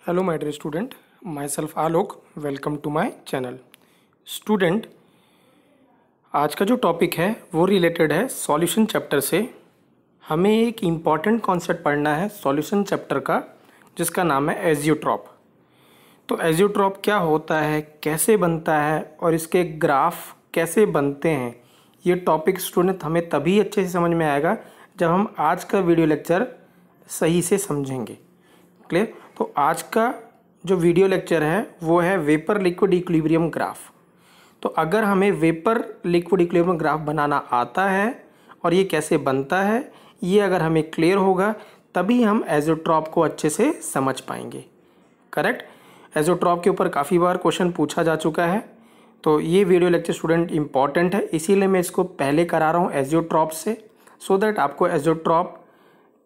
Hello my dear student, myself Alok, welcome to my channel. Student, आज का जो topic है वो रिलेटेड है सॉल्यूशन चैप्टर से। हमें एक इम्पॉर्टेंट कॉन्सेप्ट पढ़ना है सॉल्यूशन चैप्टर का, जिसका नाम है एजियोट्रॉप। तो एजियोट्रॉप क्या होता है, कैसे बनता है और इसके ग्राफ कैसे बनते हैं, ये टॉपिक स्टूडेंट हमें तभी अच्छे से समझ में आएगा जब हम आज का वीडियो लेक्चर सही से समझेंगे। क्लियर? तो आज का जो वीडियो लेक्चर है वो है वेपर लिक्विड इक्विलिब्रियम ग्राफ। तो अगर हमें वेपर लिक्विड इक्विलिब्रियम ग्राफ बनाना आता है और ये कैसे बनता है, ये अगर हमें क्लियर होगा तभी हम एजियोट्रॉप को अच्छे से समझ पाएंगे। करेक्ट? एजियोट्रॉप के ऊपर काफ़ी बार क्वेश्चन पूछा जा चुका है, तो ये वीडियो लेक्चर स्टूडेंट इम्पॉर्टेंट है, इसीलिए मैं इसको पहले करा रहा हूँ एजियोट्रॉप से, सो दैट आपको एजियोट्रॉप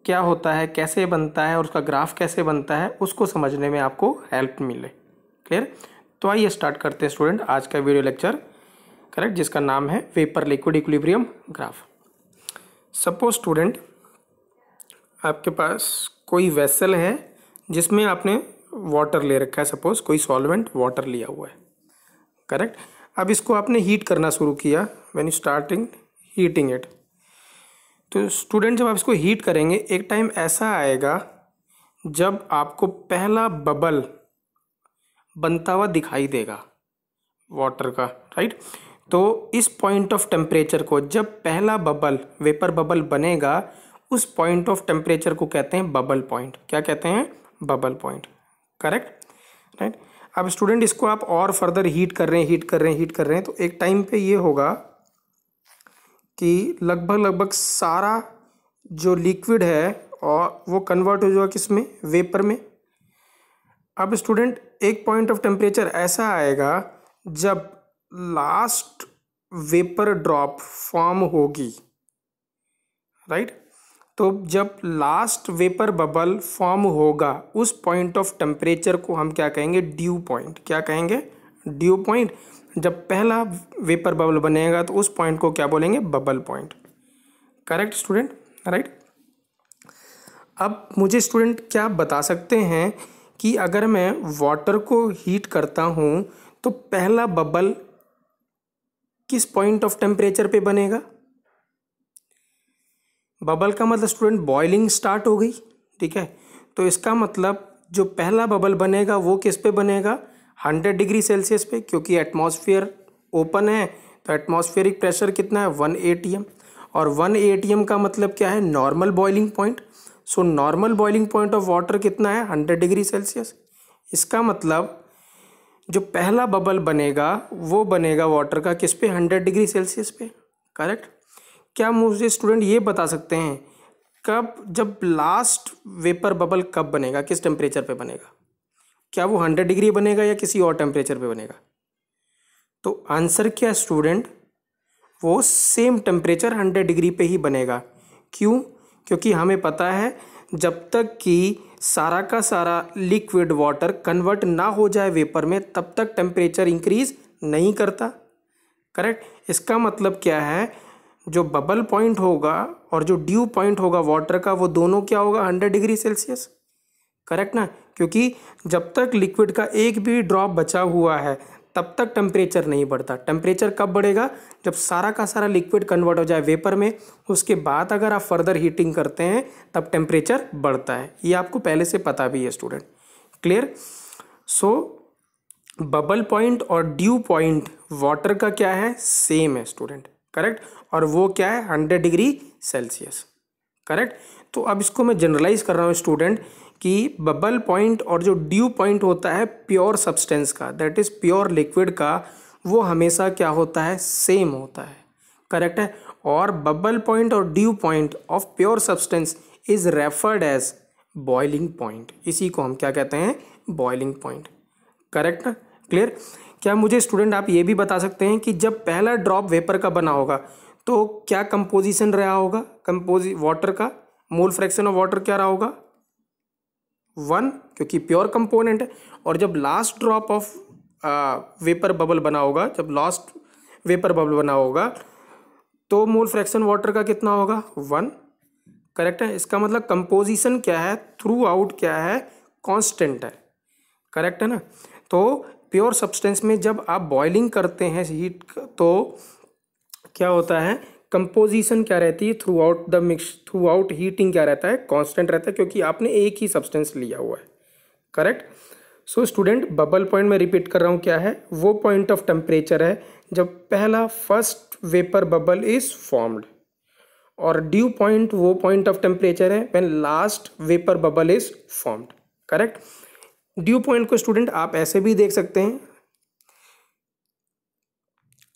क्या होता है, कैसे बनता है और उसका ग्राफ कैसे बनता है, उसको समझने में आपको हेल्प मिले। क्लियर? तो आइए स्टार्ट करते हैं स्टूडेंट आज का वीडियो लेक्चर, करेक्ट, जिसका नाम है vapour liquid equilibrium graph. Suppose student आपके पास कोई वेसल है जिसमें आपने वाटर ले रखा है, सपोज कोई सॉल्वेंट वाटर लिया हुआ है। करेक्ट? अब इसको आपने हीट करना शुरू किया, when you starting heating it. तो स्टूडेंट जब आप इसको हीट करेंगे, एक टाइम ऐसा आएगा जब आपको पहला बबल बनता हुआ दिखाई देगा वाटर का, राइट। तो इस पॉइंट ऑफ टेम्परेचर को, जब पहला बबल वेपर बबल बनेगा, उस पॉइंट ऑफ टेम्परेचर को कहते हैं बबल पॉइंट। क्या कहते हैं? Bubble point. Correct, right. अब स्टूडेंट इसको आप और फर्दर हीट कर रहे हैं, तो एक टाइम पे ये होगा कि लगभग सारा जो लिक्विड है और वो कन्वर्ट हो जाएगा किस में? वेपर में। अब स्टूडेंट एक पॉइंट ऑफ टेम्परेचर ऐसा आएगा जब लास्ट वेपर ड्रॉप फॉर्म होगी, राइट। तो जब लास्ट वेपर बबल फॉर्म होगा, उस पॉइंट ऑफ टेम्परेचर को हम क्या कहेंगे? Due point. क्या कहेंगे? Due point. जब पहला वेपर बबल बनेगा तो उस पॉइंट को क्या बोलेंगे? Bubble point. Correct student, right. अब मुझे स्टूडेंट क्या बता सकते हैं कि अगर मैं वाटर को हीट करता हूं तो पहला बबल किस पॉइंट ऑफ टेम्परेचर पे बनेगा? बबल का मतलब स्टूडेंट बॉइलिंग स्टार्ट हो गई, ठीक है। तो इसका मतलब जो पहला बबल बनेगा वो किस पे बनेगा? 100 डिग्री सेल्सियस पे, क्योंकि एटमॉस्फेयर ओपन है तो एटमॉस्फेरिक प्रेशर कितना है? 1 atm। और 1 atm का मतलब क्या है? Normal boiling point. So normal boiling point of water कितना है? 100 डिग्री सेल्सियस। इसका मतलब जो पहला बबल बनेगा वो बनेगा वाटर का किस पे? 100 डिग्री सेल्सियस पे। करेक्ट? क्या मुझे स्टूडेंट ये बता सकते हैं कब, जब लास्ट वेपर बबल कब बनेगा, किस टेम्परेचर पे बनेगा? क्या वो 100 डिग्री बनेगा या किसी और टेम्परेचर पे बनेगा? तो आंसर क्या स्टूडेंट? वो सेम टेम्परेचर 100 डिग्री पे ही बनेगा। क्यों? क्योंकि हमें पता है जब तक कि सारा का सारा लिक्विड वाटर कन्वर्ट ना हो जाए वेपर में, तब तक टेम्परेचर इंक्रीज नहीं करता। करेक्ट? इसका मतलब क्या है? जो बबल पॉइंट होगा और जो ड्यू पॉइंट होगा वाटर का, वो दोनों क्या होगा? 100 डिग्री सेल्सियस। करेक्ट ना? क्योंकि जब तक लिक्विड का एक भी ड्रॉप बचा हुआ है तब तक टेम्परेचर नहीं बढ़ता। टेम्परेचर कब बढ़ेगा? जब सारा का सारा लिक्विड कन्वर्ट हो जाए वेपर में, उसके बाद अगर आप फर्दर हीटिंग करते हैं तब टेम्परेचर बढ़ता है। ये आपको पहले से पता भी है स्टूडेंट। क्लियर? सो बबल पॉइंट और ड्यू पॉइंट वाटर का क्या है? सेम है स्टूडेंट। करेक्ट? और वो क्या है? 100 डिग्री सेल्सियस। करेक्ट? तो अब इसको मैं जनरलाइज कर रहा हूँ स्टूडेंट कि बबल पॉइंट और जो ड्यू पॉइंट होता है प्योर सब्सटेंस का, दैट इज प्योर लिक्विड का, वो हमेशा क्या होता है? सेम होता है। करेक्ट है? और बबल पॉइंट और dew point of pure substance is referred as boiling point. इसी को हम क्या कहते हैं? Boiling point. करेक्ट ना? क्लियर? क्या मुझे स्टूडेंट आप ये भी बता सकते हैं कि जब पहला ड्रॉप वेपर का बना होगा तो क्या कंपोजिशन रहा होगा? वाटर का मोल फ्रैक्शन ऑफ वाटर क्या रहा होगा? 1, क्योंकि प्योर कंपोनेंट है। और जब last drop of vapour bubble बना होगा, जब लास्ट वेपर बबल बना होगा तो मोल फ्रैक्शन वाटर का कितना होगा? 1। करेक्ट है? इसका मतलब कंपोजिशन क्या है? थ्रू आउट क्या है? कांस्टेंट है। करेक्ट है ना। तो प्योर सब्सटेंस में जब आप बॉइलिंग करते हैं हीट, तो क्या होता है, कंपोजिशन क्या रहती है थ्रू आउट हीटिंग क्या रहता है, कांस्टेंट रहता है, क्योंकि आपने एक ही सब्सटेंस लिया हुआ है। Correct. So student, bubble point में रिपीट कर रहा हूँ क्या है, वो पॉइंट ऑफ टेम्परेचर है जब पहला first vapour bubble is formed, और ड्यू पॉइंट वो पॉइंट ऑफ टेम्परेचर है when last vapour bubble is formed. Correct. Dew point को स्टूडेंट आप ऐसे भी देख सकते हैं,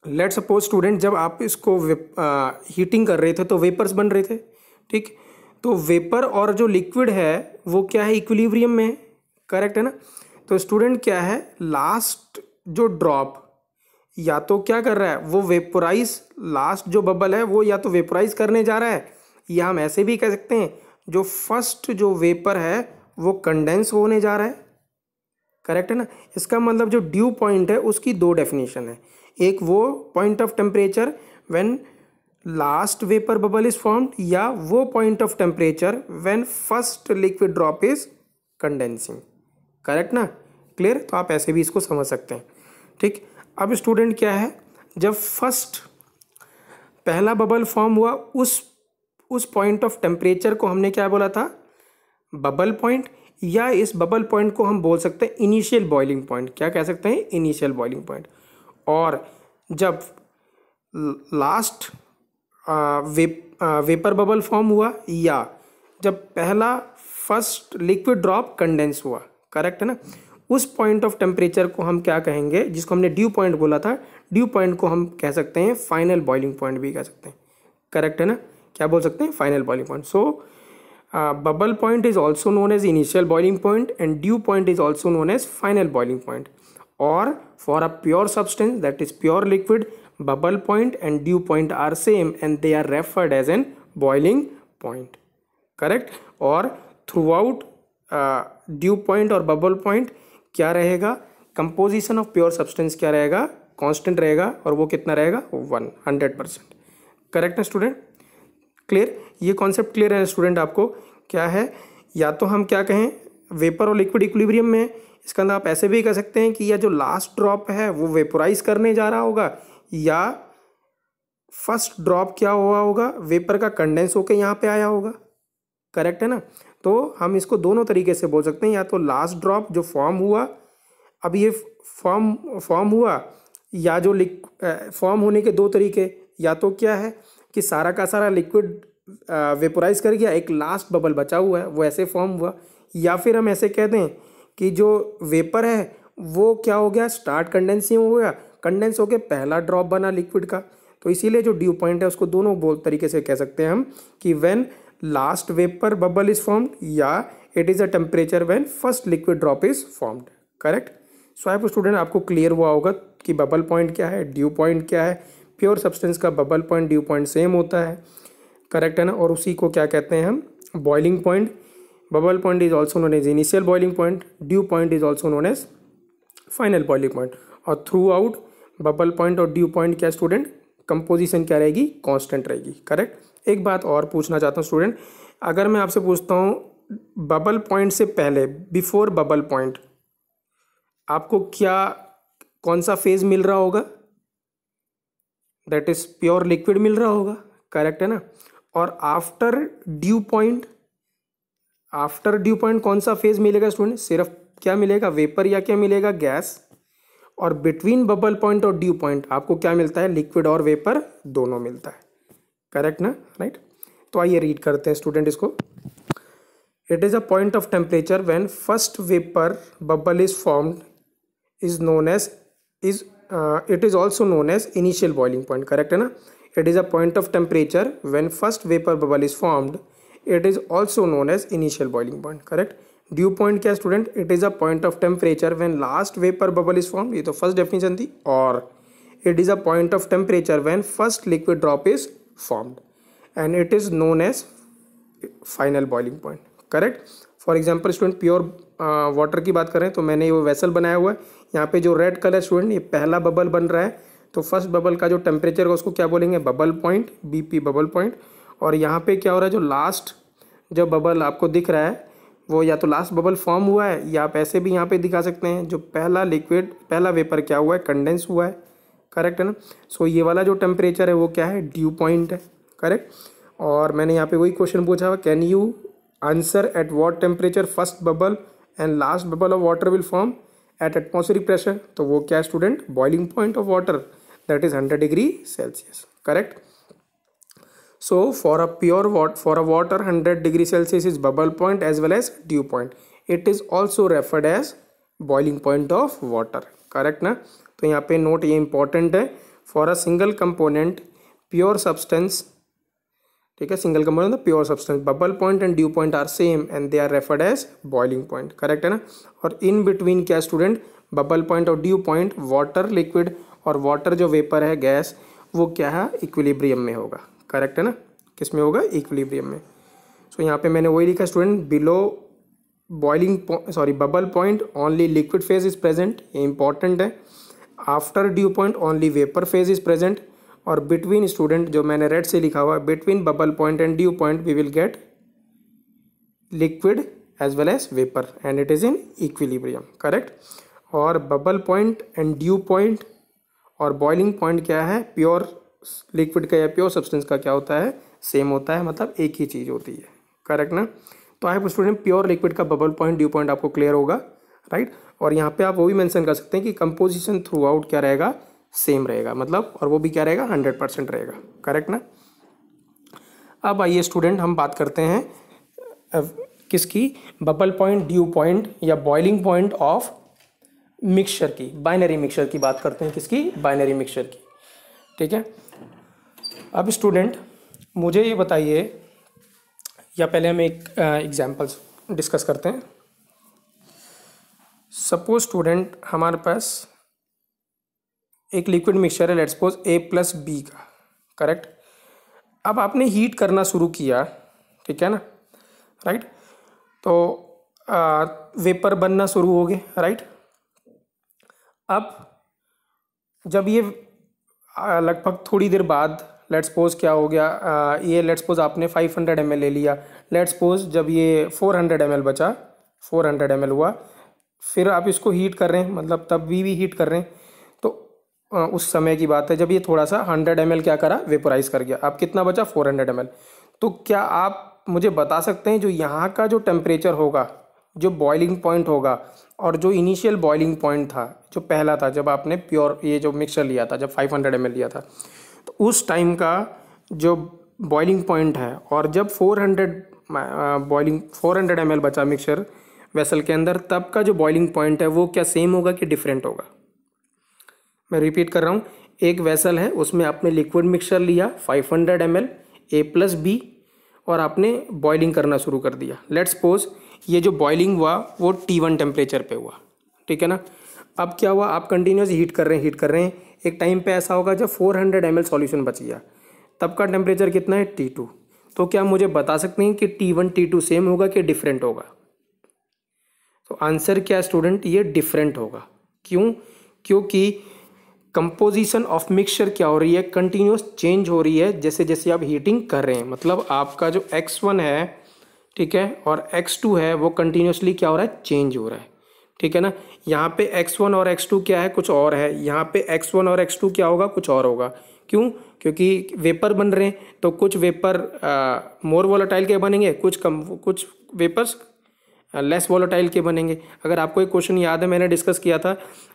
लेट सपोज स्टूडेंट जब आप इसको हीटिंग कर रहे थे तो वेपर्स बन रहे थे, ठीक। तो वेपर और जो लिक्विड है वो क्या है, इक्विलिब्रियम में है। करेक्ट है ना। तो स्टूडेंट क्या है, लास्ट जो ड्रॉप या तो क्या कर रहा है, वो वेपोराइज, लास्ट जो बबल है वो या तो वेपोराइज करने जा रहा है, या हम ऐसे भी कह सकते हैं जो फर्स्ट जो वेपर है वो कंडेंस होने जा रहा है। करेक्ट है ना। इसका मतलब जो ड्यू पॉइंट है उसकी दो डेफिनेशन है, एक वो point of temperature when last vapour bubble is formed, या वो point of temperature when first liquid drop is condensing. Correct ना, क्लियर। तो आप ऐसे भी इसको समझ सकते हैं, ठीक। अब स्टूडेंट क्या है, जब फर्स्ट पहला बबल फॉर्म हुआ उस पॉइंट ऑफ टेम्परेचर को हमने क्या बोला था, बबल पॉइंट, या इस बबल पॉइंट को हम बोल सकते हैं इनिशियल बॉइलिंग पॉइंट। क्या कह सकते हैं, इनिशियल बॉइलिंग पॉइंट। और जब लास्ट वेपर बबल फॉर्म हुआ, या जब पहला फर्स्ट लिक्विड ड्रॉप कंडेंस हुआ, करेक्ट है ना, उस पॉइंट ऑफ टेम्परेचर को हम क्या कहेंगे, जिसको हमने ड्यू पॉइंट बोला था, ड्यू पॉइंट को हम कह सकते हैं फाइनल बॉइलिंग पॉइंट भी कह सकते हैं। करेक्ट है ना, क्या बोल सकते हैं, final boiling point. So bubble point is also known as initial boiling point and dew point is also known as final boiling point. Or for a pure substance, that is pure liquid, bubble point and dew point are same and they are referred as an boiling point. Correct. और throughout dew point और bubble point क्या रहेगा, composition of pure substance क्या रहेगा, constant रहेगा, और वो कितना रहेगा, 100%। करेक्ट है स्टूडेंट, क्लियर। ये कॉन्सेप्ट क्लियर है स्टूडेंट आपको। क्या है, या तो हम क्या कहें, वेपर और लिक्विड इक्विलिब्रियम में, इसका अंदर आप ऐसे भी कह सकते हैं कि या जो लास्ट ड्रॉप है वो वेपोराइज करने जा रहा होगा, या फर्स्ट ड्रॉप क्या हुआ होगा, वेपर का कंडेंस होकर यहाँ पे आया होगा। करेक्ट है ना। तो हम इसको दोनों तरीके से बोल सकते हैं, या तो लास्ट ड्रॉप जो फॉर्म हुआ, अब ये फॉर्म हुआ, या जो फॉर्म होने के दो तरीके, या तो क्या है कि सारा का सारा लिक्विड वेपोराइज कर गया, एक लास्ट बबल बचा हुआ है वो ऐसे फॉर्म हुआ, या फिर हम ऐसे कहते हैं कि जो वेपर है वो क्या हो गया, स्टार्ट कंडेंसिंग हो गया, कंडेंस होके पहला ड्रॉप बना लिक्विड का। तो इसीलिए जो ड्यू पॉइंट है उसको दोनों तरीके से कह सकते हैं हम, कि when last vapour bubble is formed, या it is a temperature when first liquid drop is formed. Correct. So I hope student आपको क्लियर हुआ होगा कि बबल पॉइंट क्या है, ड्यू पॉइंट क्या है। प्योर सब्सटेंस का bubble point dew point same होता है। करेक्ट है ना। और उसी को क्या कहते हैं हम, boiling point. Bubble point is also known as initial boiling point, dew point is also known as final boiling point. और थ्रू आउट बबल पॉइंट और ड्यू पॉइंट क्या स्टूडेंट, कंपोजिशन क्या रहेगी, कांस्टेंट रहेगी। करेक्ट। एक बात और पूछना चाहता हूँ स्टूडेंट, अगर मैं आपसे पूछता हूँ बबल पॉइंट से पहले, बिफोर बबल पॉइंट, आपको क्या, कौन सा फेज मिल रहा होगा, दैट इज प्योर लिक्विड मिल रहा होगा। करेक्ट है ना। और after dew point, after dew point कौन सा फेज मिलेगा स्टूडेंट, सिर्फ क्या मिलेगा, वेपर, या क्या मिलेगा, गैस। और बिटवीन बबल पॉइंट और ड्यू पॉइंट आपको क्या मिलता है, लिक्विड और वेपर दोनों मिलता है। करेक्ट ना, राइट। तो आइए रीड करते हैं स्टूडेंट इसको। It is a point of temperature when first vapour bubble is formed is known as it is also known as initial boiling point. Correct है ना। It is a point of temperature when first vapour bubble is formed, it is also known as initial boiling point. Correct. Dew point क्या student, it is a point of temperature when last vapour bubble is formed, ये तो first definition थी। और it is a point of temperature when first liquid drop is formed and it is known as final boiling point. Correct. For example student, pure water की बात करें तो मैंने वो वेसल बनाया हुआ है, यहाँ पे जो रेड कलर स्टूडेंट, ये पहला बबल बन रहा है, तो फर्स्ट बबल का जो टेम्परेचर है उसको क्या बोलेंगे, bubble point, BP bubble point. और यहाँ पे क्या हो रहा है, जो लास्ट जब बबल आपको दिख रहा है वो या तो लास्ट बबल फॉर्म हुआ है, या आप ऐसे भी यहाँ पे दिखा सकते हैं जो पहला वेपर क्या हुआ है, कंडेंस हुआ है। करेक्ट है ना। सो ये वाला जो टेम्परेचर है वो क्या है, ड्यू पॉइंट है। करेक्ट। और मैंने यहाँ पे वही क्वेश्चन पूछा हुआ, can you answer at what temperature first bubble and last bubble of water will form at atmospheric pressure. तो वो क्या है student, boiling point of water, that is 100 degree Celsius. Correct. So for a water 100 degree Celsius is bubble point as well as dew point. It is also referred as boiling point of water. Correct ना। तो यहाँ पे note ये important है, for a single component pure substance, ठीक है, single component the pure substance, bubble point and dew point are same and they are referred as boiling point. Correct है ना। और इन बिटवीन क्या स्टूडेंट, बबल पॉइंट और dew point, water liquid और water जो vapour है gas, वो क्या है, इक्विलिब्रियम में होगा। करेक्ट है ना। किस में होगा, इक्विलिब्रियम में। सो यहाँ पे मैंने वही लिखा student, below bubble point only liquid phase is present, ये इंपॉर्टेंट है। After dew point only vapour phase is present. और बिटवीन स्टूडेंट जो मैंने रेड से लिखा हुआ है, between bubble point and dew point we will get liquid as well as vapour and it is in equilibrium. Correct. और bubble point and dew point और boiling point क्या है, प्योर लिक्विड का या प्योर सब्सटेंस का क्या होता है, सेम होता है, मतलब एक ही चीज़ होती है। करेक्ट ना। तो आई स्टूडेंट प्योर लिक्विड का बबल पॉइंट ड्यू पॉइंट आपको क्लियर होगा, राइट। और यहाँ पे आप वो भी मेंशन कर सकते हैं कि कंपोजिशन थ्रू आउट क्या रहेगा, सेम रहेगा, मतलब, और वो भी क्या रहेगा, 100% रहेगा। करेक्ट ना। अब आइए स्टूडेंट हम बात करते हैं किसकी, बबल पॉइंट, ड्यू पॉइंट या बॉइलिंग पॉइंट ऑफ मिक्सचर की, बाइनरी मिक्सचर की बात करते हैं, किसकी, बाइनरी मिक्सचर की। ठीक है। अब स्टूडेंट मुझे ये बताइए, या पहले हम एक एग्जांपल्स डिस्कस करते हैं। सपोज स्टूडेंट हमारे पास एक लिक्विड मिक्सचर है, लेट्स सपोज A+B का। करेक्ट। अब आपने हीट करना शुरू किया, ठीक है ना, राइट। तो वेपर बनना शुरू हो गए, राइट। अब जब ये लगभग थोड़ी देर बाद, लेट्स सपोज क्या हो गया, ये लेट्स सपोज आपने 500 ml ले लिया, लेट्स सपोज जब ये 400 ml बचा, 400 ml हुआ, फिर आप इसको हीट कर रहे हैं, मतलब तब भी हीट कर रहे हैं, तो उस समय की बात है जब ये थोड़ा सा 100 ml क्या करा, वेपोराइज कर गया। अब कितना बचा, 400 ml। तो क्या आप मुझे बता सकते हैं जो यहाँ का जो टेम्परेचर होगा, जो बॉइलिंग पॉइंट होगा, और जो इनिशियल बॉइलिंग पॉइंट था, जो पहला था जब आपने प्योर ये जो मिक्सचर लिया था, जब 500 ml लिया था, तो उस टाइम का जो बॉइलिंग पॉइंट है, और जब 400 ml बचा मिक्सचर वेसल के अंदर, तब का जो बॉइलिंग पॉइंट है वो क्या सेम होगा कि डिफरेंट होगा। मैं रिपीट कर रहा हूँ, एक वेसल है, उसमें आपने लिक्विड मिक्सचर लिया 500 ml A+B, और आपने बॉइलिंग करना शुरू कर दिया। लेट्स सपोज ये जो बॉइलिंग हुआ वो T1 टेम्परेचर पे हुआ, ठीक है ना। अब क्या हुआ, आप कंटिन्यूस हीट कर रहे हैं, एक टाइम पे ऐसा होगा जब 400 ml सॉल्यूशन बच गया, तब का टेम्परेचर कितना है, T2। तो क्या मुझे बता सकते हैं कि T1 T2 सेम होगा कि डिफरेंट होगा। तो आंसर क्या है स्टूडेंट, ये डिफरेंट होगा। क्यों, क्योंकि कंपोजिशन ऑफ मिक्सचर क्या हो रही है, कंटिन्यूस चेंज हो रही है जैसे जैसे आप हीटिंग कर रहे हैं। मतलब आपका जो X1 है, ठीक है, और X2 है, वो कंटिन्यूसली क्या हो रहा है, चेंज हो रहा है, ठीक है ना। यहाँ पे X1 और X2 क्या है, कुछ और है, यहाँ पे X1 और X2 क्या होगा, कुछ और होगा। क्यों, क्योंकि वेपर बन रहे हैं, तो कुछ वेपर मोर वोलेटाइल के बनेंगे, कुछ वेपर्स लेस वोलेटाइल के बनेंगे। अगर आपको एक क्वेश्चन याद है, मैंने डिस्कस किया था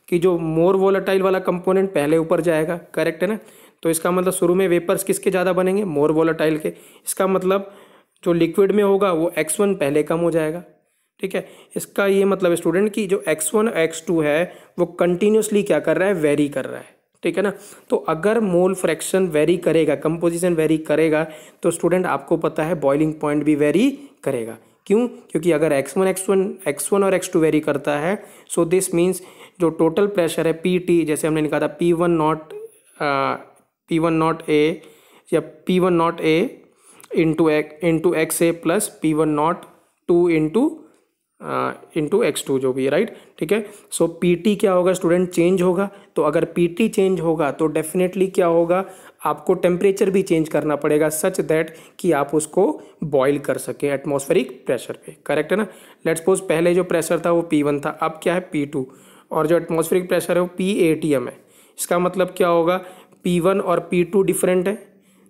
कि जो मोर वोलेटाइल वाला कंपोनेंट पहले ऊपर जाएगा, करेक्ट है ना। तो इसका मतलब शुरू में वेपर्स किसके ज़्यादा बनेंगे, मोर वोलेटाइल के। इसका मतलब जो लिक्विड में होगा वो X1 पहले कम हो जाएगा, ठीक है। इसका ये मतलब स्टूडेंट कि जो X1 X2 है वो कंटिन्यूसली क्या कर रहा है, वेरी कर रहा है, ठीक है ना। तो अगर मोल फ्रैक्शन वेरी करेगा, कंपोजिशन वेरी करेगा, तो स्टूडेंट आपको पता है बॉइलिंग पॉइंट भी वेरी करेगा। क्यों, क्योंकि अगर X1 और X2 वेरी करता है, सो दिस मीन्स जो टोटल प्रेशर है PT, जैसे हमने निकाला था P1 नॉट A या P1 not A into XA plus P1 not 2 into into x2 जो भी है, राइट, ठीक है। सो PT क्या होगा स्टूडेंट, चेंज होगा। तो अगर PT चेंज होगा तो डेफिनेटली क्या होगा, आपको टेम्परेचर भी चेंज करना पड़ेगा सच दैट कि आप उसको बॉईल कर सके एटमॉस्फेरिक प्रेशर पे, करेक्ट है ना। लेट्स सपोज पहले जो प्रेशर था वो P1 था, अब क्या है P2, और जो एटमॉस्फेरिक प्रेशर है वो PATM है। इसका मतलब क्या होगा, P1 और P2 डिफरेंट है,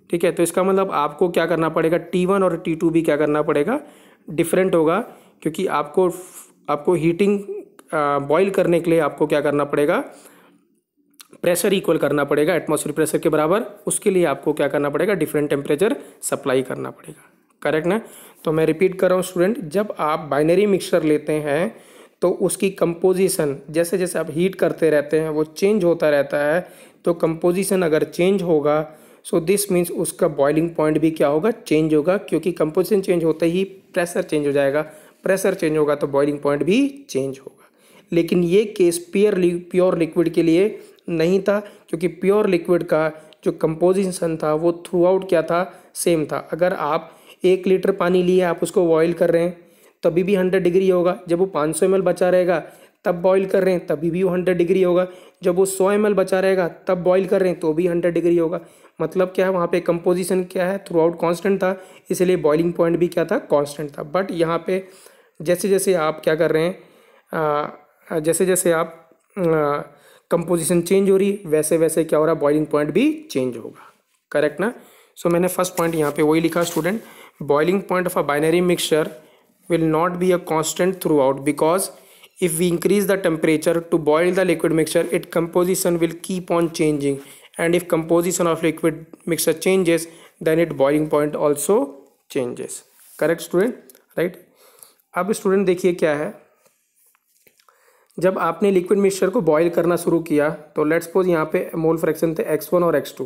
ठीक है। तो इसका मतलब आपको क्या करना पड़ेगा, T1 और T2 भी क्या करना पड़ेगा, डिफरेंट होगा, क्योंकि आपको हीटिंग बॉईल करने के लिए आपको क्या करना पड़ेगा, प्रेशर इक्वल करना पड़ेगा एटमॉस्फेरिक प्रेशर के बराबर। उसके लिए आपको क्या करना पड़ेगा, डिफरेंट टेम्परेचर सप्लाई करना पड़ेगा, करेक्ट ना। तो मैं रिपीट कर रहा हूँ स्टूडेंट, जब आप बाइनरी मिक्सचर लेते हैं तो उसकी कंपोजिशन जैसे जैसे आप हीट करते रहते हैं वो चेंज होता रहता है। तो कंपोजिशन अगर चेंज होगा सो दिस मीन्स उसका बॉइलिंग पॉइंट भी क्या होगा, चेंज होगा, क्योंकि कंपोजिशन चेंज होते ही प्रेशर चेंज हो जाएगा, प्रेशर चेंज होगा तो बॉइलिंग पॉइंट भी चेंज होगा। लेकिन ये केस प्योर लिक्विड के लिए नहीं था, क्योंकि प्योर लिक्विड का जो कंपोजिशन था वो थ्रू आउट क्या था, सेम था। अगर आप 1 लीटर पानी लिए आप उसको बॉईल कर रहे हैं तभी भी 100 डिग्री होगा, जब वो 500 ml बचा रहेगा तब बॉईल कर रहे हैं तभी भी वो 100 डिग्री होगा, जब वो 100 ml बचा रहेगा तब बॉईल कर रहे हैं तो भी 100 डिग्री होगा। मतलब क्या है, वहाँ पे कंपोजिशन क्या है, थ्रू आउट कॉन्स्टेंट था, इसलिए बॉइलिंग पॉइंट भी क्या था, कॉन्स्टेंट था। बट यहाँ पे जैसे जैसे आप क्या कर रहे हैं, जैसे जैसे आप कंपोजिशन चेंज हो रही वैसे वैसे क्या हो रहा है, बॉइलिंग पॉइंट भी चेंज होगा, करेक्ट ना। सो मैंने फर्स्ट पॉइंट यहाँ पे वही लिखा student, boiling point of a binary mixture will not be a constant throughout because if we increase the temperature to boil the liquid mixture its composition will keep on changing, and if composition of liquid mixture changes then its boiling point also changes, correct student, right। अब student देखिए क्या है, जब आपने liquid mixture को boil करना शुरू किया तो लेट्स सपोज यहाँ पे मोल फ्रैक्शन थे x1 और x2,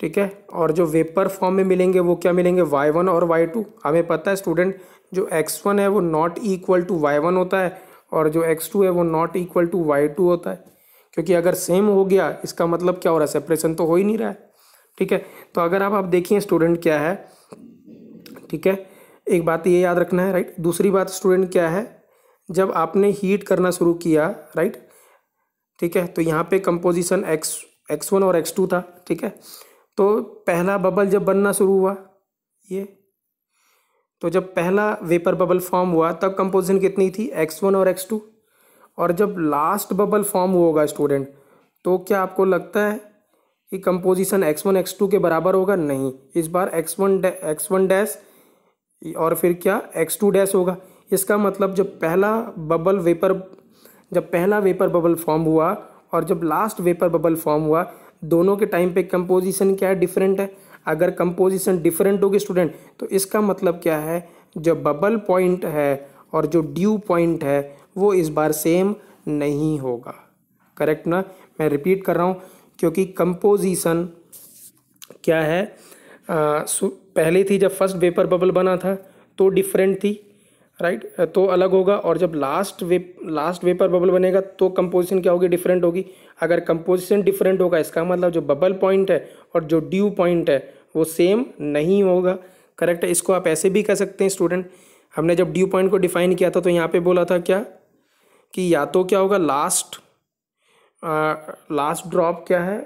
ठीक है, और जो वेपर फॉर्म में मिलेंगे वो क्या मिलेंगे, y1 और y2। हमें पता है स्टूडेंट जो x1 है वो नॉट इक्वल टू y1 होता है और जो x2 है वो नॉट इक्वल टू y2 होता है, क्योंकि अगर सेम हो गया इसका मतलब क्या हो रहा है, सेपरेशन तो हो ही नहीं रहा है, ठीक है। तो अगर आप देखिए स्टूडेंट क्या है, ठीक है, एक बात ये याद रखना है, राइट। दूसरी बात स्टूडेंट क्या है, जब आपने हीट करना शुरू किया, राइट, ठीक है, तो यहाँ पे कंपोजिशन x1 और x2 था, ठीक है। तो पहला बबल जब बनना शुरू हुआ ये, तो जब पहला वेपर बबल फॉर्म हुआ तब कंपोजिशन कितनी थी, x1 और x2, और जब लास्ट बबल फॉर्म होगा स्टूडेंट तो क्या आपको लगता है कि कंपोजिशन x1 x2 के बराबर होगा, नहीं, इस बार x1 डैश और फिर क्या x2 डैश होगा। इसका मतलब जब पहला वेपर बबल फॉर्म हुआ और जब लास्ट वेपर बबल फॉर्म हुआ दोनों के टाइम पे कंपोजिशन क्या है, डिफरेंट है। अगर कंपोजिशन डिफरेंट होगी स्टूडेंट तो इसका मतलब क्या है, जो बबल पॉइंट है और जो ड्यू पॉइंट है वो इस बार सेम नहीं होगा, करेक्ट ना। मैं रिपीट कर रहा हूँ, क्योंकि कंपोजिशन क्या है, पहले थी जब फर्स्ट वेपर बबल बना था तो डिफरेंट थी, राइट, तो अलग होगा, और जब लास्ट वेपर बबल बनेगा तो कंपोजिशन क्या होगी, डिफरेंट होगी। अगर कंपोजिशन डिफरेंट होगा इसका मतलब जो बबल पॉइंट है और जो ड्यू पॉइंट है वो सेम नहीं होगा, करेक्ट है। इसको आप ऐसे भी कह सकते हैं स्टूडेंट, हमने जब ड्यू पॉइंट को डिफाइन किया था तो यहाँ पे बोला था क्या कि या तो क्या होगा, लास्ट ड्रॉप क्या है,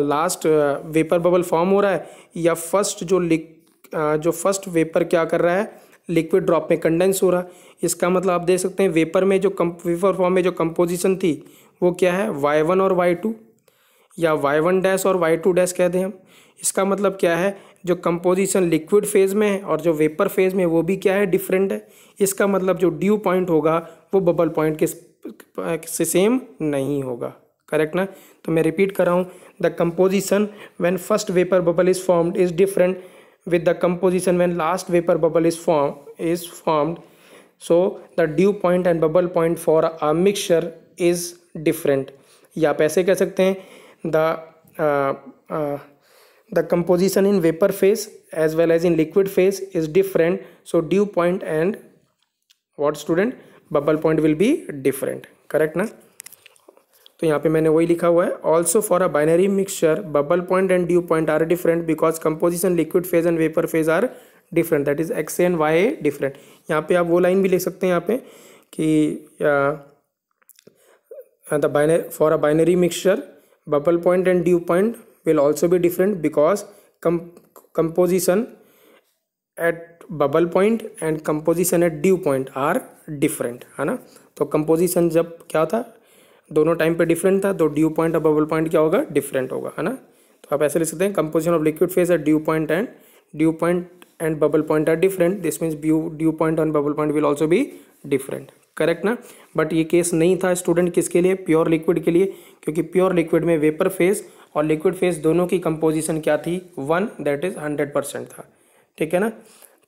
लास्ट वेपर बबल फॉर्म हो रहा है, या जो फर्स्ट वेपर क्या कर रहा है, लिक्विड ड्रॉप में कंडेंस हो रहा। इसका मतलब आप देख सकते हैं वेपर फॉर्म में जो कंपोजिशन थी वो क्या है, y1 और y2, या y1 डैश और y2 डैश कह दें हम। इसका मतलब क्या है, जो कंपोजिशन लिक्विड फेज में है और जो वेपर फेज में वो भी क्या है, डिफरेंट है। इसका मतलब जो ड्यू पॉइंट होगा वो बबल पॉइंट के से सेम नहीं होगा, करेक्ट ना। तो मैं रिपीट कर रहा हूँ, the composition when first vapour bubble is formed is different with the composition when last vapor bubble is formed, so the dew point and bubble point for a mixture is different। या आप ऐसे कह सकते हैं, the composition in vapor phase as well as in liquid phase is different, so dew point and what student, bubble point will be different, correct ना। तो यहाँ पे मैंने वही लिखा हुआ है, also for a binary mixture bubble point and dew point are different because composition liquid phase and vapour phase are different, that is X A and Y A different. यहाँ पे आप वो लाइन भी लिख सकते हैं यहाँ पे कि the binary for a binary mixture bubble point and dew point will also be different because composition at bubble point and composition at dew point are different, है ना। तो composition जब क्या था, दोनों टाइम पे डिफरेंट था, तो ड्यू पॉइंट और बबल पॉइंट क्या होगा, डिफरेंट होगा, है ना। तो आप ऐसे लिख सकते हैं composition of liquid phase at dew point and bubble point are different, this means dew point and bubble point will also be different, correct ना। बट ये केस नहीं था स्टूडेंट, किसके लिए, प्योर लिक्विड के लिए, क्योंकि प्योर लिक्विड में वेपर फेज और लिक्विड फेज दोनों की कंपोजिशन क्या थी, 1, दैट इज 100% था, ठीक है ना,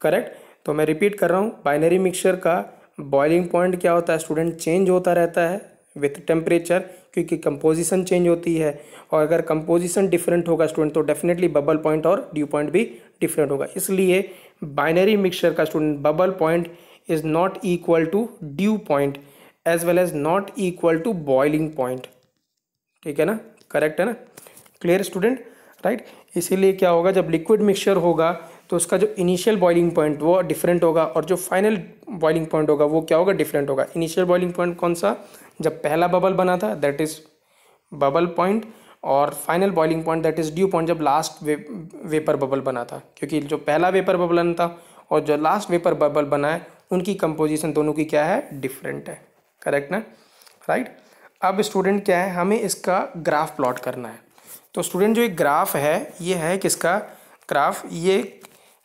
करेक्ट। तो मैं रिपीट कर रहा हूँ, बाइनरी मिक्सचर का बॉइलिंग पॉइंट क्या होता है स्टूडेंट, चेंज होता रहता है विथ टेम्परेचर, क्योंकि कंपोजिशन चेंज होती है, और अगर कंपोजिशन डिफरेंट होगा स्टूडेंट तो डेफिनेटली बबल पॉइंट और ड्यू पॉइंट भी डिफरेंट होगा। इसलिए बाइनरी मिक्सचर का student bubble point is not equal to dew point as well as not equal to boiling point, ठीक है ना, करेक्ट है ना, क्लियर स्टूडेंट, राइट। इसीलिए क्या होगा, जब लिक्विड मिक्सचर होगा तो उसका जो इनिशियल बॉइलिंग पॉइंट वो डिफरेंट होगा और जो फाइनल बॉइलिंग पॉइंट होगा वो क्या होगा, डिफरेंट होगा। इनिशियल बॉइलिंग पॉइंट कौन सा, जब पहला बबल बना था, दैट इज बबल पॉइंट, और final boiling point that is due point, जब लास्ट वेपर बबल बना था, क्योंकि जो पहला वेपर बबल बना था और जो लास्ट वेपर बबल बना है उनकी कंपोजिशन दोनों की क्या है, डिफरेंट है, करेक्ट ना, राइट। अब स्टूडेंट क्या है, हमें इसका ग्राफ प्लॉट करना है। तो स्टूडेंट जो एक ग्राफ है, ये है किसका ग्राफ, ये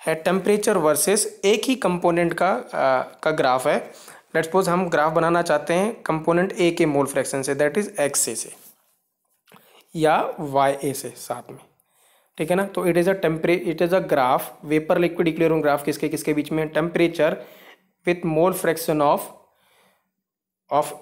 है टेम्परेचर वर्सेस एक ही कंपोनेंट का ग्राफ है। लेट्स सपोज हम ग्राफ बनाना चाहते हैं कंपोनेंट ए के मोल फ्रैक्शन से, दैट इज एक्स ए से या वाई ए से साथ में, ठीक है ना। तो it is a graph, vapour liquid equilibrium graph, किसके किसके बीच में, temperature with mole fraction of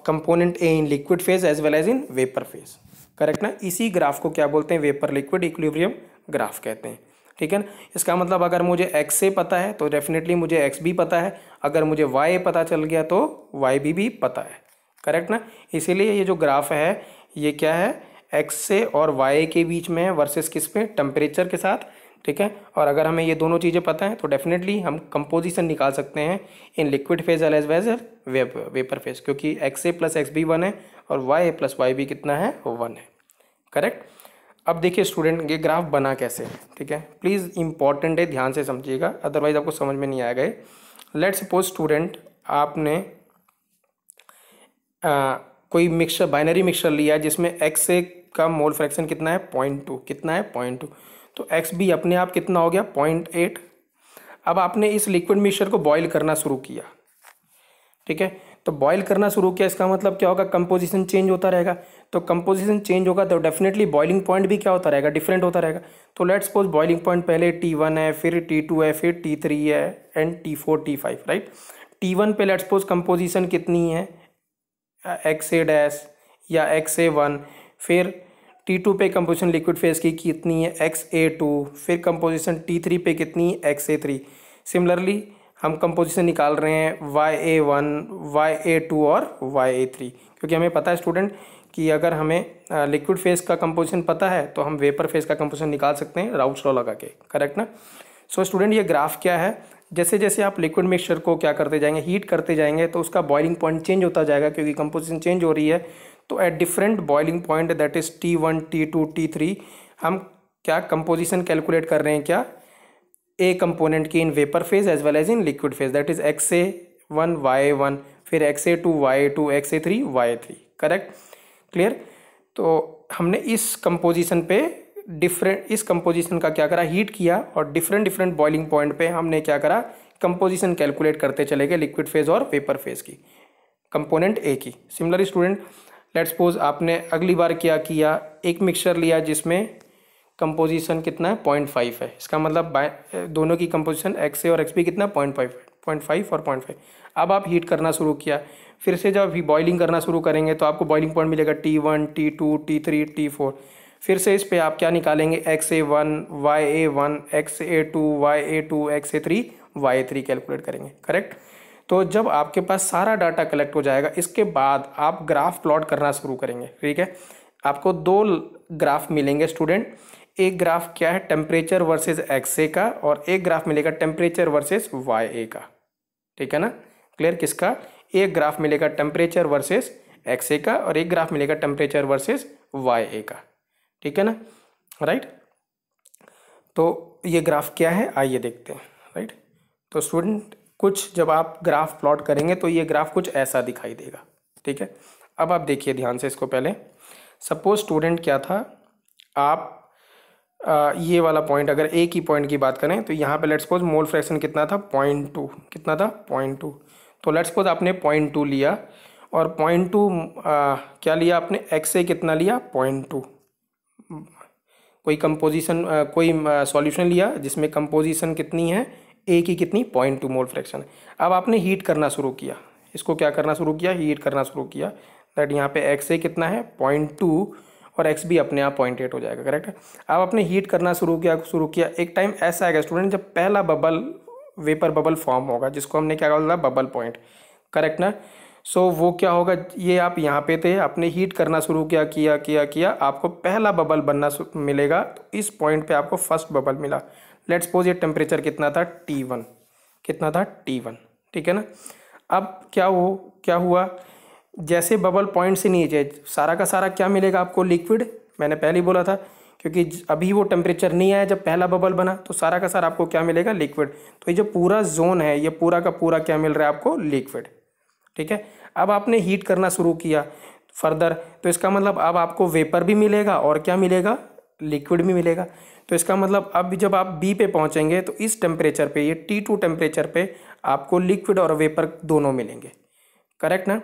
component A in liquid phase as well as in vapour phase, correct ना। इसी ग्राफ को क्या बोलते हैं, वेपर लिक्विड इक्विलिब्रियम ग्राफ कहते हैं, ठीक है ना। इसका मतलब अगर मुझे एक्स से पता है तो डेफिनेटली मुझे एक्स भी पता है, अगर मुझे वाई पता चल गया तो वाई भी पता है, करेक्ट ना। इसीलिए ये जो ग्राफ है ये क्या है, एक्स से और वाई के बीच में है वर्सेस किस पे, टेम्परेचर के साथ, ठीक है। और अगर हमें ये दोनों चीज़ें पता है तो डेफिनेटली हम कंपोजिशन निकाल सकते हैं in liquid phase as well as vapour phase, क्योंकि X A plus X B 1 है और Y A plus Y B कितना है, 1 है, करेक्ट। अब देखिए स्टूडेंट ये ग्राफ बना कैसे है, ठीक है, प्लीज़ इंपॉर्टेंट है, ध्यान से समझिएगा, अदरवाइज आपको समझ में नहीं आएगा। लेट्स सपोज स्टूडेंट आपने कोई मिक्सचर, बाइनरी मिक्सचर लिया जिसमें एक्स ए का मोल फ्रैक्शन कितना है, 0.2, कितना है 0.2, तो एक्स बी अपने आप कितना हो गया, 0.8। अब आपने इस लिक्विड मिक्सचर को बॉईल करना शुरू किया, ठीक है, तो बॉईल करना शुरू किया, इसका मतलब क्या होगा, कंपोजिशन चेंज होता रहेगा, तो कंपोजिशन चेंज होगा तो डेफिनेटली बॉइलिंग पॉइंट भी क्या होता रहेगा, डिफरेंट होता रहेगा। तो लेट्स सपोज बॉइलिंग पॉइंट पहले T1 है, फिर T2 है, फिर T3 है and T4 T5, right. T1 पे लेट्स सपोज कंपोजिशन कितनी है, XA- या XA1, फिर T2 पे कंपोजिशन लिक्विड फेज की कितनी है, XA2, फिर कंपोजिशन T3 पे कितनी है, XA3। सिमिलरली हम कंपोजिशन निकाल रहे हैं YA1, YA2 और YA3, क्योंकि हमें पता है स्टूडेंट कि अगर हमें लिक्विड फेज का कंपोजिशन पता है तो हम वेपर फेज का कंपोजिशन निकाल सकते हैं राउल्ट्स लॉ लगा के, करेक्ट ना। सो स्टूडेंट ये ग्राफ क्या है, जैसे जैसे आप लिक्विड मिक्सचर को क्या करते जाएंगे, हीट करते जाएंगे तो उसका बॉइलिंग पॉइंट चेंज होता जाएगा, क्योंकि कंपोजिशन चेंज हो रही है। तो at different boiling point that is T1, T2, T3 हम क्या कंपोजिशन कैलकुलेट कर रहे हैं, क्या ए कंपोनेंट की in vapour phase as well as in liquid phase, that is XA1 YA1, फिर XA2 YA2, XA3 YA3, correct, clear. तो हमने इस कंपोजिशन पे इस कंपोजिशन का क्या करा, हीट किया और डिफरेंट बॉइलिंग पॉइंट पे हमने क्या करा, कंपोजिशन कैलकुलेट करते चले गए लिक्विड फेज और वेपर फेज की, कंपोनेंट ए की। सिमिलरली स्टूडेंट लेट्स सपोज आपने अगली बार क्या किया, एक मिक्सचर लिया जिसमें कंपोजिशन कितना है, 0.5 है, इसका मतलब दोनों की कंपोजिशन एक्स ए और एक्स बी कितना, 0.5 और 0.5। अब आप हीट करना शुरू किया, फिर से जब भी बॉइलिंग करना शुरू करेंगे तो आपको बॉइलिंग पॉइंट मिलेगा T1, T2, T3, T4। फिर से इस पे आप क्या निकालेंगे, XA1, YA1, XA2, YA2, XA3, YA3 calculate करेंगे, करेक्ट। तो जब आपके पास सारा डाटा कलेक्ट हो जाएगा, इसके बाद आप ग्राफ प्लॉट करना शुरू करेंगे, ठीक है। आपको दो ग्राफ मिलेंगे स्टूडेंट, एक ग्राफ क्या है टेम्परेचर वर्सेस XA का, और एक ग्राफ मिलेगा टेम्परेचर वर्सेस YA का। ठीक है ना, क्लियर? किसका? एक ग्राफ मिलेगा टेम्परेचर वर्सेस XA का और एक ग्राफ मिलेगा टेम्परेचर वर्सेस YA का। ठीक है ना, राइट? तो ये ग्राफ क्या है आइए देखते हैं, राइट? तो स्टूडेंट कुछ जब आप ग्राफ प्लॉट करेंगे तो ये ग्राफ कुछ ऐसा दिखाई देगा। ठीक है, अब आप देखिए ध्यान से इसको। पहले सपोज स्टूडेंट क्या था, आप ये वाला पॉइंट, अगर एक ही पॉइंट की बात करें तो यहाँ पे लेट्स सपोज मोल फ्रैक्शन कितना था 0.2, कितना था 0.2। तो लेट्स सपोज आपने 0.2 लिया और 0.2 क्या लिया आपने, XA कितना लिया 0.2। कोई कंपोजिशन कोई सॉल्यूशन लिया जिसमें कंपोजिशन कितनी है, A की कितनी 0.2 मोल फ्रैक्शन। अब आपने हीट करना शुरू किया, इसको क्या करना शुरू किया, हीट करना शुरू किया। दैट यहाँ पे XA कितना है 0.2 और X भी अपने आप 0.8 हो जाएगा, करेक्ट है। अब आपने हीट करना शुरू किया। एक टाइम ऐसा आएगा स्टूडेंट जब पहला बबल, वेपर बबल फॉर्म होगा, जिसको हमने क्या बोला, बबल पॉइंट, करेक्ट ना। सो वो क्या होगा, ये आप यहाँ पे थे, आपने हीट करना शुरू किया, आपको पहला बबल बनना मिलेगा। तो इस पॉइंट पे आपको फर्स्ट बबल मिला। लेट्स सपोज ये टेम्परेचर कितना था T1, कितना था T1। ठीक है ना। अब क्या हुआ, जैसे बबल पॉइंट से नीचे सारा का सारा क्या मिलेगा आपको, लिक्विड। मैंने पहले ही बोला था, क्योंकि अभी वो टेम्परेचर नहीं आया जब पहला बबल बना, तो सारा का सारा आपको क्या मिलेगा, लिक्विड। तो ये जो पूरा जोन है, ये पूरा का पूरा क्या मिल रहा है आपको, लिक्विड। ठीक है। अब आपने हीट करना शुरू किया फर्दर, तो इसका मतलब अब आपको वेपर भी मिलेगा और क्या मिलेगा, लिक्विड भी मिलेगा। तो इसका मतलब अब जब आप B पे पहुंचेंगे तो इस टेम्परेचर पे, ये T2 टेम्परेचर पे आपको लिक्विड और वेपर दोनों मिलेंगे, करेक्ट ना।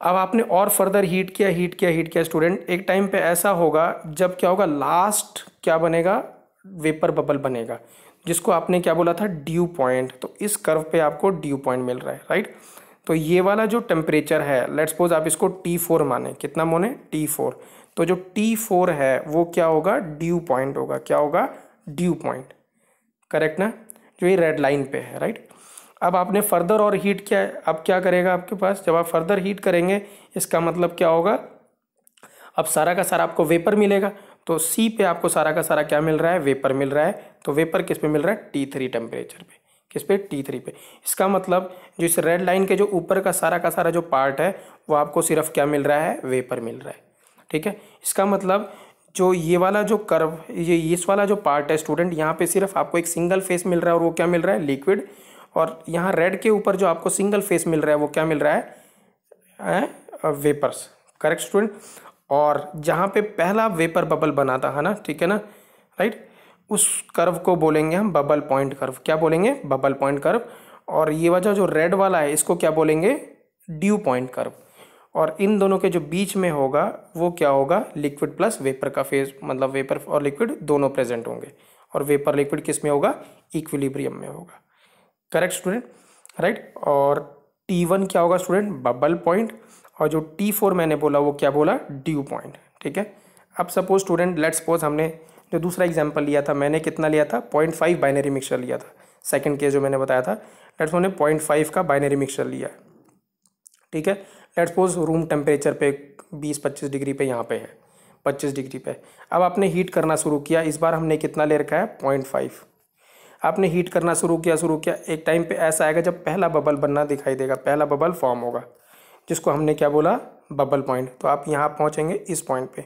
अब आपने और फर्दर हीट किया स्टूडेंट। एक टाइम पे ऐसा होगा जब क्या होगा, लास्ट क्या बनेगा, वेपर बबल बनेगा, जिसको आपने क्या बोला था, ड्यू पॉइंट। तो इस कर्व पे आपको ड्यू पॉइंट मिल रहा है, राइट। तो ये वाला जो टेम्परेचर है, लेट्स सपोज आप इसको T4 माने, कितना माने T4। तो जो T4 है वो क्या होगा, ड्यू पॉइंट होगा। क्या होगा, ड्यू पॉइंट, करेक्ट ना, जो ये रेड लाइन पे है, राइट। अब आपने फर्दर और हीट किया है, अब क्या करेगा आपके पास, जब आप फर्दर हीट करेंगे इसका मतलब क्या होगा, अब सारा का सारा आपको वेपर मिलेगा। तो C पे आपको सारा का सारा क्या मिल रहा है, वेपर मिल रहा है। तो वेपर किस पे मिल रहा है, T3 टेम्परेचर पे। किस पे, T3 पे। इसका मतलब जो इस रेड लाइन के जो ऊपर का सारा जो पार्ट है वो आपको सिर्फ क्या मिल रहा है, वेपर मिल रहा है। ठीक है। इसका मतलब जो ये वाला जो कर्व, ये इस वाला जो पार्ट है स्टूडेंट, यहाँ पे सिर्फ आपको एक सिंगल फेस मिल रहा है और वो क्या मिल रहा है, लिक्विड। और यहाँ रेड के ऊपर जो आपको सिंगल फेस मिल रहा है वो क्या मिल रहा है, वेपर्स, करेक्ट स्टूडेंट। और जहाँ पे पहला वेपर बबल बना था, है ना, ठीक है ना, राइट, उस कर्व को बोलेंगे हम बबल पॉइंट कर्व। क्या बोलेंगे, बबल पॉइंट कर्व। और ये वजह जो रेड वाला है इसको क्या बोलेंगे, ड्यू पॉइंट कर्व। और इन दोनों के जो बीच में होगा वो क्या होगा, लिक्विड प्लस वेपर का फेज, मतलब वेपर और लिक्विड दोनों प्रेजेंट होंगे। और वेपर लिक्विड किस में होगा, इक्विलिब्रियम में होगा, करेक्ट स्टूडेंट, राइट। और T1 क्या होगा स्टूडेंट, बबल पॉइंट। और जो T4 मैंने बोला वो क्या बोला, ड्यू पॉइंट। ठीक है। अब सपोज स्टूडेंट, लेट्स सपोज हमने जो दूसरा एग्जांपल लिया था, मैंने कितना लिया था, 0.5 बाइनरी मिक्सचर लिया था। सेकंड केस जो मैंने बताया था, लेट्स हमने 0.5 का बाइनरी मिक्सचर लिया। ठीक है। लेट्स सपोज रूम टेम्परेचर पे 20-25 डिग्री पे यहाँ पे है, 25 डिग्री पे। अब आपने हीट करना शुरू किया, इस बार हमने कितना ले रखा है, 0.5। आपने हीट करना शुरू किया। एक टाइम पे ऐसा आएगा जब पहला बबल बनना दिखाई देगा, पहला बबल फॉर्म होगा, जिसको हमने क्या बोला, बबल पॉइंट। तो आप यहाँ पहुँचेंगे इस पॉइंट पे।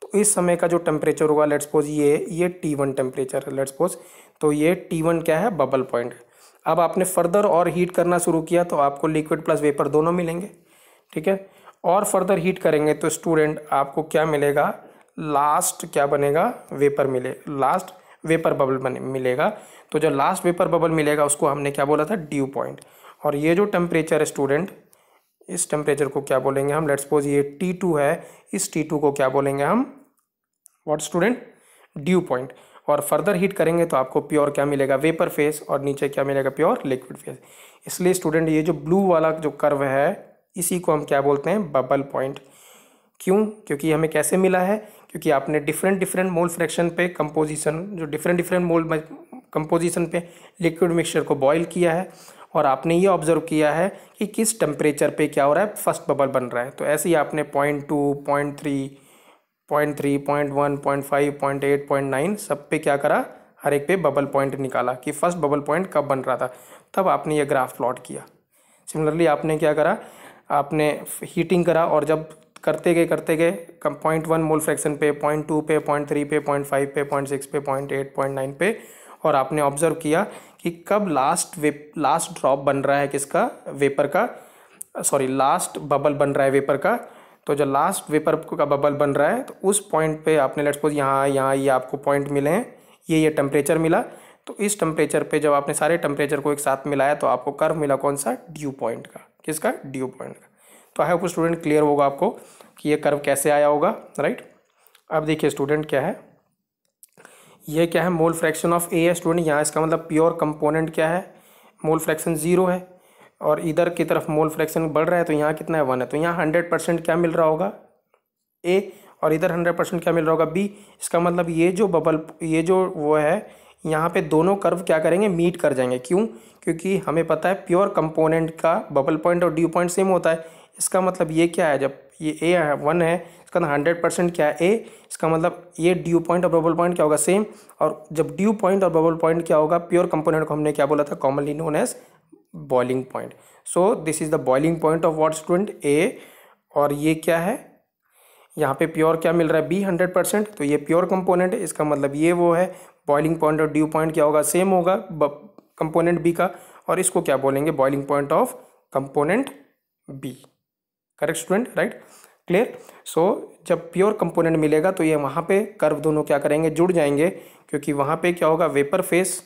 तो इस समय का जो टेम्परेचर होगा, लेट्स सपोज ये T1 टेम्परेचर है, लेट्स सपोज। तो ये T1 क्या है, बबल पॉइंट। अब आपने फर्दर और हीट करना शुरू किया तो आपको लिक्विड प्लस वेपर दोनों मिलेंगे। ठीक है। और फर्दर हीट करेंगे तो स्टूडेंट आपको क्या मिलेगा, लास्ट क्या बनेगा, वेपर लास्ट वेपर बबल मिलेगा। तो जो लास्ट वेपर बबल मिलेगा उसको हमने क्या बोला था, ड्यू पॉइंट। और ये जो टेम्परेचर है स्टूडेंट, इस टेम्परेचर को क्या बोलेंगे हम, लेट्स सपोज ये T2 है, इस T2 को क्या बोलेंगे हम, व्हाट स्टूडेंट, ड्यू पॉइंट। और फर्दर हीट करेंगे तो आपको प्योर क्या मिलेगा, वेपर फेस, और नीचे क्या मिलेगा, प्योर लिक्विड फेस। इसलिए स्टूडेंट ये जो ब्लू वाला जो कर्व है इसी को हम क्या बोलते हैं, बबल पॉइंट। क्यों, क्योंकि हमें कैसे मिला है, क्योंकि आपने डिफरेंट मोल फ्रैक्शन पे कंपोजिशन, जो डिफरेंट मोल कंपोजिशन पे लिक्विड मिक्सचर को बॉईल किया है, और आपने ये ऑब्जर्व किया है कि किस टेम्परेचर पे क्या हो रहा है, फर्स्ट बबल बन रहा है। तो ऐसे ही आपने 0.2, 0.3, 0.3, 0.1, 0.5, 0.8, 0.9 सब पे क्या करा, हर एक पे बबल पॉइंट निकाला कि फर्स्ट बबल पॉइंट कब बन रहा था, तब आपने ये ग्राफ प्लॉट किया। सिमिलरली आपने क्या करा, आपने हीटिंग करा और जब करते गए 0.1 मोल फ्रैक्शन पे, 0.2 पे, 0.3 पे, 0.5 पे, 0.6 पे, 0.8, 0.9 पे, और आपने ऑब्जर्व किया कि कब लास्ट ड्रॉप बन रहा है किसका, वेपर का, सॉरी लास्ट बबल बन रहा है वेपर का। तो जो लास्ट वेपर का बबल बन रहा है तो उस पॉइंट पे आपने लेट्स सपोज यहाँ ये आपको पॉइंट मिले हैं, ये टेम्परेचर मिला, तो इस टेम्परेचर पे जब आपने सारे टेम्परेचर को एक साथ मिलाया तो आपको कर्व मिला कौन सा, ड्यू पॉइंट का, किसका, ड्यू पॉइंट का। तो आई होप स्टूडेंट क्लियर होगा आपको कि ये कर्व कैसे आया होगा, राइट। अब देखिए स्टूडेंट क्या है, ये क्या है, मोल फ्रैक्शन ऑफ ए है स्टूडेंट, यहाँ इसका मतलब प्योर कंपोनेंट क्या है, मोल फ्रैक्शन 0 है, और इधर की तरफ मोल फ्रैक्शन बढ़ रहा है तो यहाँ कितना है, 1 है, तो यहाँ 100% क्या मिल रहा होगा, ए, और इधर 100% क्या मिल रहा होगा, बी। इसका मतलब ये जो बबल, ये जो वो है, यहाँ पे दोनों कर्व क्या करेंगे, मीट कर जाएंगे। क्यों, क्योंकि हमें पता है प्योर कंपोनेंट का बबल पॉइंट और ड्यू पॉइंट सेम होता है। इसका मतलब ये क्या है, जब ये ए है 1 है, इसका 100% क्या है, ए, इसका मतलब ये ड्यू पॉइंट और बबल पॉइंट क्या होगा, सेम। और जब ड्यू पॉइंट और बबल पॉइंट क्या होगा, प्योर कंपोनेंट को हमने क्या बोला था, commonly known as boiling point. So this is the boiling point of what student, A. और ये क्या है, यहाँ पे प्योर क्या मिल रहा है, बी 100%, तो ये प्योर कंपोनेंट है, इसका मतलब ये वो है, बॉइलिंग पॉइंट और ड्यू पॉइंट क्या होगा, सेम होगा कंपोनेंट बी का, और इसको क्या बोलेंगे, boiling point of component B. Correct student, right, clear. So जब प्योर कंपोनेंट मिलेगा तो ये वहाँ पे कर्व दोनों क्या करेंगे, जुड़ जाएंगे, क्योंकि वहाँ पे क्या होगा, वेपर फेस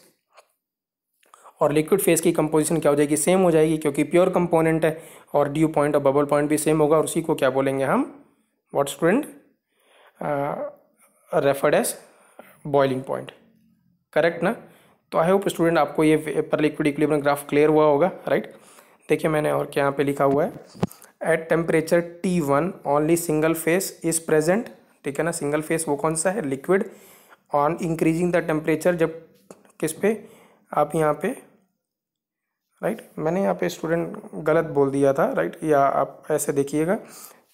और लिक्विड फेस की कंपोजिशन क्या हो जाएगी, सेम हो जाएगी, क्योंकि प्योर कंपोनेंट है, और ड्यू पॉइंट और बबल पॉइंट भी सेम होगा, और उसी को क्या बोलेंगे हम, what student, referred as boiling point. Correct ना। तो आई होप स्टूडेंट आपको ये vapour liquid equilibrium graph clear हुआ होगा, राइट। देखिए मैंने और क्या यहाँ पे लिखा हुआ है, at temperature T1 only single face is present, ठीक है ना। सिंगल फेस वो कौन सा है, liquid. On increasing the temperature, जब किस पे, आप यहाँ पे, राइट, मैंने यहाँ पे स्टूडेंट गलत बोल दिया था, राइट, या आप ऐसे देखिएगा,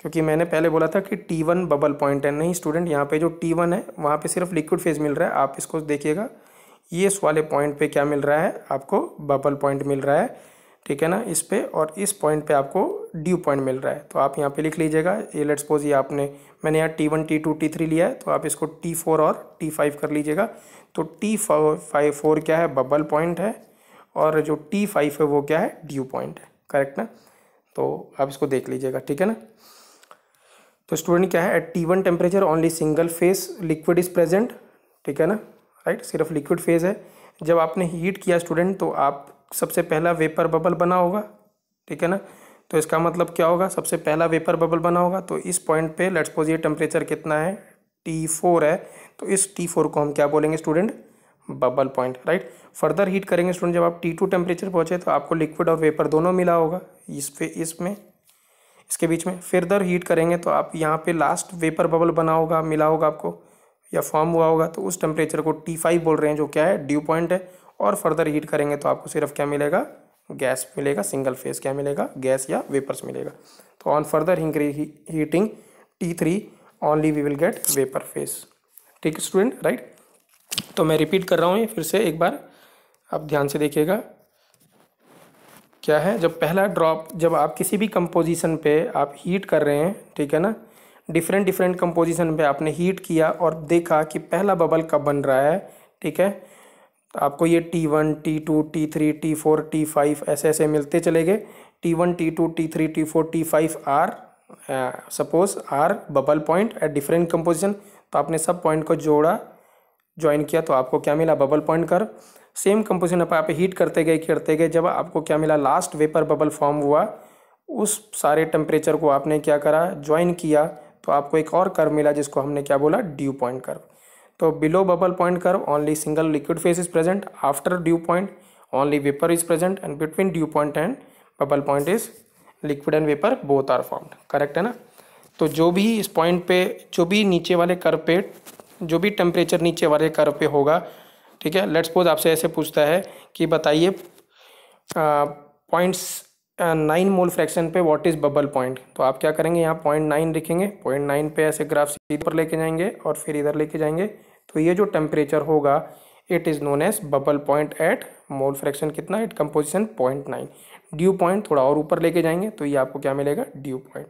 क्योंकि मैंने पहले बोला था कि T1 बबल पॉइंट है, नहीं स्टूडेंट, यहाँ पे जो T1 है वहाँ पे सिर्फ लिक्विड फेज मिल रहा है। आप इसको देखिएगा, ये इस वाले पॉइंट पे क्या मिल रहा है आपको, बबल पॉइंट मिल रहा है, ठीक है ना, इस पे, और इस पॉइंट पे आपको ड्यू पॉइंट मिल रहा है। तो आप यहाँ पे लिख लीजिएगा, ये लेट्स सपोज ये मैंने यहाँ T1, T2, T3 लिया है, तो आप इसको T4 और T5 कर लीजिएगा। तो T4 क्या है, बबल पॉइंट है, और जो T5 है वो क्या है, ड्यू पॉइंट है। करेक्ट ना। तो आप इसको देख लीजिएगा, ठीक है ना। तो स्टूडेंट क्या है, at T1 temperature only single phase liquid is present, ठीक है ना, राइट, सिर्फ लिक्विड फेज है। जब आपने हीट किया स्टूडेंट तो आप सबसे पहला वेपर बबल बना होगा, ठीक है ना। तो इसका मतलब क्या होगा, सबसे पहला वेपर बबल बना होगा। तो इस पॉइंट पे लेट्स सपोज ये टेम्परेचर कितना है, T4 है, तो इस T4 को हम क्या बोलेंगे student, bubble point, right. Further heat करेंगे स्टूडेंट, जब आप T2 टेम्परेचर पहुंचे तो आपको लिक्विड और वेपर दोनों मिला होगा इसमें, इसके बीच में। फर्दर हीट करेंगे तो आप यहाँ पे लास्ट वेपर बबल बना होगा, मिला होगा आपको, या फॉर्म हुआ होगा, तो उस टेम्परेचर को T5 बोल रहे हैं, जो क्या है, ड्यू पॉइंट है। और फर्दर हीट करेंगे तो आपको सिर्फ क्या मिलेगा, गैस मिलेगा, सिंगल फेस क्या मिलेगा, गैस या वेपर्स मिलेगा। तो on further heating T3 only we will get vapour phase, ठीक है स्टूडेंट, राइट। तो मैं रिपीट कर रहा हूँ ये फिर से एक बार, आप ध्यान से देखिएगा। क्या है, जब पहला ड्रॉप, जब आप किसी भी कंपोजिशन पे आप हीट कर रहे हैं, ठीक है ना, डिफरेंट कंपोजिशन पे आपने हीट किया और देखा कि पहला बबल कब बन रहा है, ठीक है, तो आपको ये T1, T2, T3, T4, T5 ऐसे ऐसे मिलते चले गए। T1, T2, T3, T4, T5 are suppose are bubble point at different composition. तो आपने सब पॉइंट को जोड़ा, ज्वाइन किया, तो आपको क्या मिला, bubble point curve. Same composition पर आप हीट करते गए, जब आपको क्या मिला, लास्ट वेपर बबल फॉर्म हुआ, उस सारे टेम्परेचर को आपने क्या करा, ज्वाइन किया, तो आपको एक और कर्व मिला जिसको हमने क्या बोला, ड्यू पॉइंट कर्व। तो below bubble point curve only single liquid phase is present, after dew point only vapour is present, and between dew point and bubble point is liquid and vapour both are formed. Correct है ना। तो जो भी इस point पे, जो भी नीचे वाले कर्व पे, जो भी टेम्परेचर नीचे वाले कर्व पे होगा, ठीक है, लेट्स सपोज आपसे ऐसे पूछता है कि बताइए पॉइंट्स 9 मोल फ्रैक्शन पे व्हाट इज़ बबल पॉइंट, तो आप क्या करेंगे, यहाँ 0.9 लिखेंगे, 0.9 पे ऐसे ग्राफ सीधे पर लेके जाएंगे और फिर इधर लेके जाएंगे, तो ये जो टेम्परेचर होगा it is known as bubble point at mole fraction कितना, एट कंपोजिशन 0.9। ड्यू पॉइंट थोड़ा और ऊपर लेके जाएंगे तो ये आपको क्या मिलेगा, ड्यू पॉइंट।